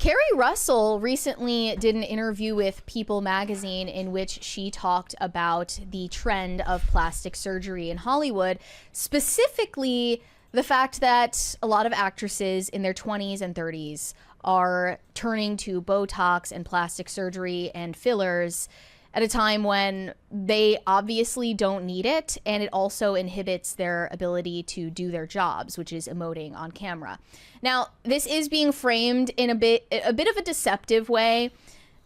Keri Russell recently did an interview with People magazine in which she talked about the trend of plastic surgery in Hollywood, specifically the fact that a lot of actresses in their 20s and 30s are turning to Botox and plastic surgery and fillers at a time when they obviously don't need it, and it also inhibits their ability to do their jobs, which is emoting on camera. Now, this is being framed in a bit of a deceptive way.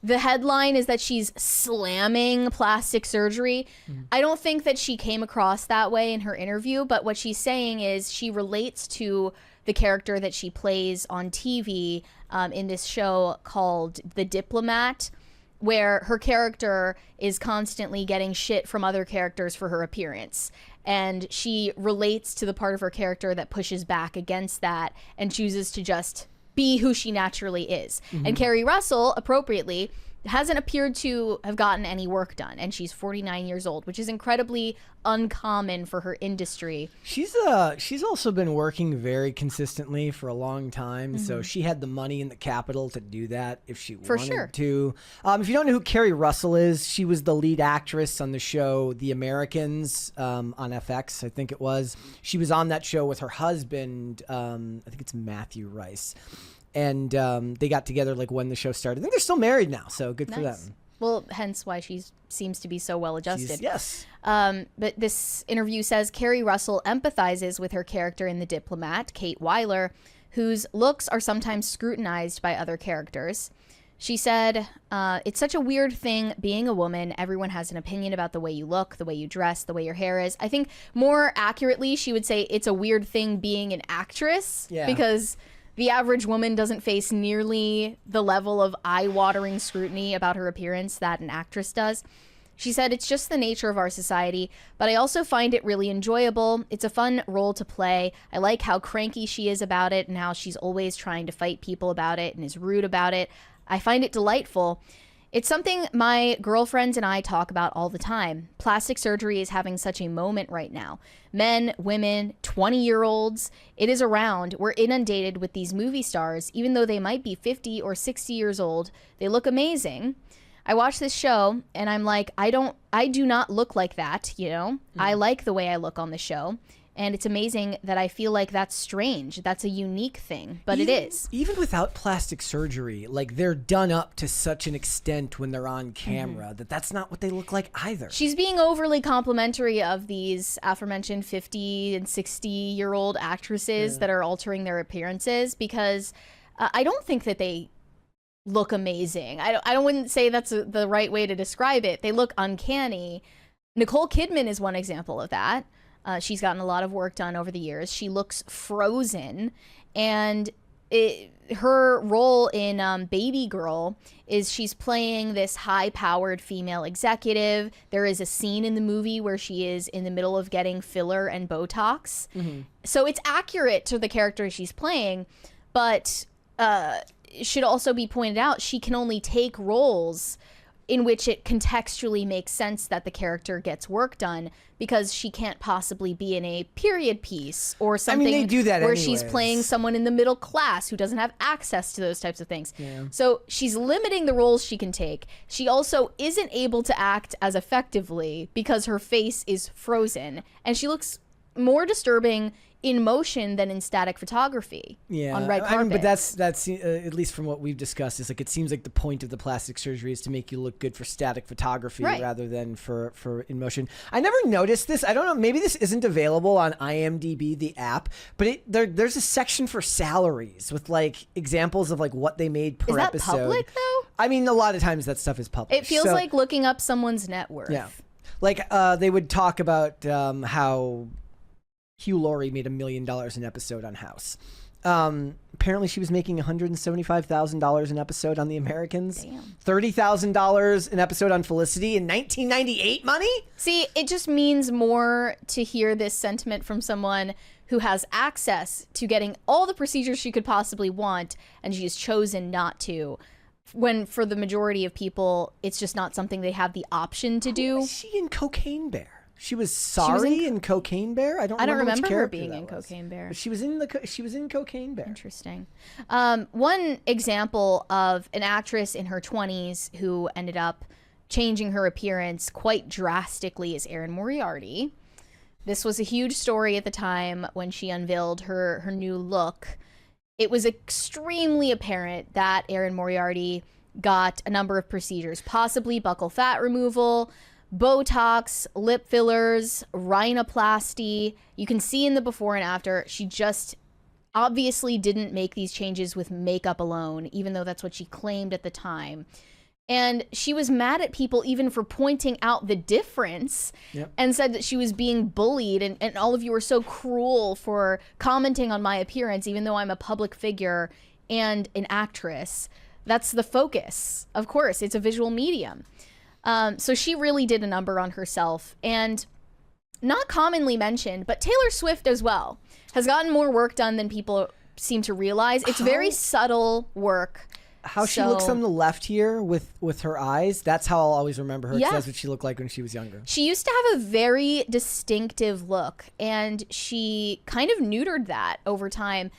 The headline is that she's slamming plastic surgery. I don't think that she came across that way in her interview, but what she's saying is she relates to the character that she plays on TV in this show called The Diplomat, where her character is constantly getting shit from other characters for her appearance. And she relates to the part of her character that pushes back against that and chooses to just be who she naturally is. And Keri Russell, appropriately, hasn't appeared to have gotten any work done, and she's 49 years old, which is incredibly uncommon for her industry. She's also been working very consistently for a long time, so she had the money and the capital to do that if she wanted to. If you don't know who Keri Russell is, she was the lead actress on the show The Americans on FX, I think it was. She was on that show with her husband, I think it's Matthew Rice. And they got together like when the show started. I think they're still married now, so good for them. Well, hence why she seems to be so well adjusted. Yes. But this interview says Keri Russell empathizes with her character in The Diplomat, Kate Weiler, whose looks are sometimes scrutinized by other characters. She said, it's such a weird thing being a woman. Everyone has an opinion about the way you look, the way you dress, the way your hair is. I think more accurately, she would say it's a weird thing being an actress, because the average woman doesn't face nearly the level of eye-watering scrutiny about her appearance that an actress does. She said, it's just the nature of our society, but I also find it really enjoyable. It's a fun role to play. I like how cranky she is about it and how she's always trying to fight people about it and is rude about it. I find it delightful. It's something my girlfriends and I talk about all the time. Plastic surgery is having such a moment right now. Men, women, 20-year-olds, it is around. We're inundated with these movie stars. Even though they might be 50 or 60 years old, they look amazing. I watch this show and I'm like, I do not look like that, you know? I like the way I look on the show. And it's amazing that I feel like that's strange. That's a unique thing, but it is. Even without plastic surgery, like they're done up to such an extent when they're on camera that that's not what they look like either. She's being overly complimentary of these aforementioned 50 and 60-year-old actresses that are altering their appearances because I don't think that they look amazing. I wouldn't say that's the right way to describe it. They look uncanny. Nicole Kidman is one example of that. She's gotten a lot of work done over the years. She looks frozen, and her role in Baby Girl is she's playing this high-powered female executive. There is a scene in the movie where she is in the middle of getting filler and Botox. So it's accurate to the character she's playing, but it should also be pointed out she can only take roles in which it contextually makes sense that the character gets work done because she can't possibly be in a period piece or something they do that where anyways. She's playing someone in the middle class who doesn't have access to those types of things. So she's limiting the roles she can take. She also isn't able to act as effectively because her face is frozen and she looks more disturbing in motion than in static photography on red carpet. But that's at least from what we've discussed, is like it seems like the point of the plastic surgery is to make you look good for static photography rather than for in motion. I never noticed this. I don't know. Maybe this isn't available on IMDb, the app, but there's a section for salaries with like examples of like what they made per episode. Is that public though? I mean, a lot of times that stuff is public. It feels like looking up someone's net worth. Yeah, like they would talk about how Hugh Laurie made $1 million an episode on House. Apparently she was making $175,000 an episode on The Americans. Damn. $30,000 an episode on Felicity in 1998 money? See, it just means more to hear this sentiment from someone who has access to getting all the procedures she could possibly want, and she's chosen not to. When for the majority of people, it's just not something they have the option to do. Who is she in Cocaine Bear? She was Sorry in Cocaine Bear. I don't remember her being in Cocaine Bear. But she was in Cocaine Bear. Interesting. One example of an actress in her 20s who ended up changing her appearance quite drastically is Erin Moriarty. This was a huge story at the time when she unveiled her new look. It was extremely apparent that Erin Moriarty got a number of procedures, possibly buccal fat removal, Botox, lip fillers, rhinoplasty. You can see in the before and after, she just obviously didn't make these changes with makeup alone, even though that's what she claimed at the time. And she was mad at people even for pointing out the difference. Yep. And said that she was being bullied and all of you were so cruel for commenting on my appearance, even though I'm a public figure and an actress. That's the focus. Of course, it's a visual medium. So she really did a number on herself. And not commonly mentioned, but Taylor Swift as well has gotten more work done than people seem to realize. It's very subtle work. How she looks on the left here with her eyes, that's how I'll always remember her. Yeah. That's what she looked like when she was younger. She used to have a very distinctive look, and she kind of neutered that over time.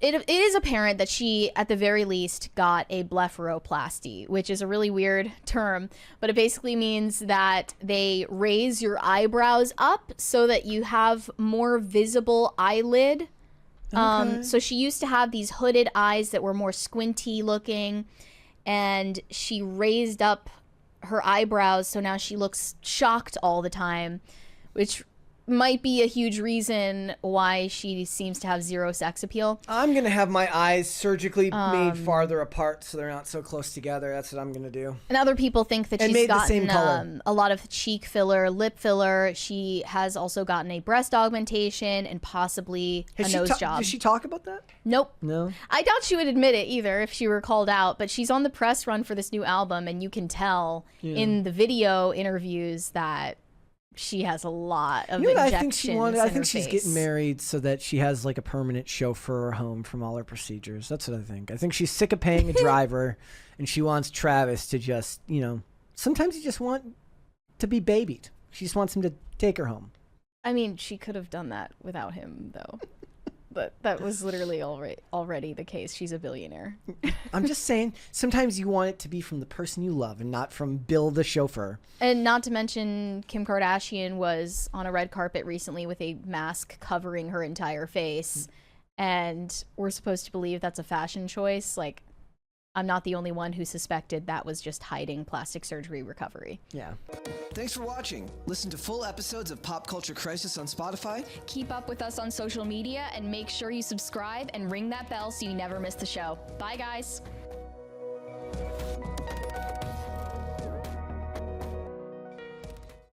It is apparent that she, at the very least, got a blepharoplasty, which is a really weird term, but it basically means that they raise your eyebrows up so that you have more visible eyelid. Okay. So she used to have these hooded eyes that were more squinty looking, and she raised up her eyebrows, so now she looks shocked all the time, which might be a huge reason why she seems to have zero sex appeal. I'm going to have my eyes surgically made farther apart so they're not so close together. That's what I'm going to do. And other people think that she's gotten a lot of cheek filler, lip filler. She has also gotten a breast augmentation and possibly a nose job. Did she talk about that? Nope. No? I doubt she would admit it either if she were called out, but she's on the press run for this new album, and you can tell in the video interviews that she has a lot of injections. I think she's getting married so that she has like a permanent chauffeur home from all her procedures. That's what I think. I think she's sick of paying a driver, and she wants Travis to just, sometimes you just want to be babied. She just wants him to take her home. I mean, she could have done that without him, though. But that was literally already the case. She's a billionaire. I'm just saying, sometimes you want it to be from the person you love and not from Bill the chauffeur. And not to mention, Kim Kardashian was on a red carpet recently with a mask covering her entire face. And we're supposed to believe that's a fashion choice. Like, I'm not the only one who suspected that was just hiding plastic surgery recovery. Yeah. Thanks for watching. Listen to full episodes of Pop Culture Crisis on Spotify. Keep up with us on social media and make sure you subscribe and ring that bell so you never miss the show. Bye, guys.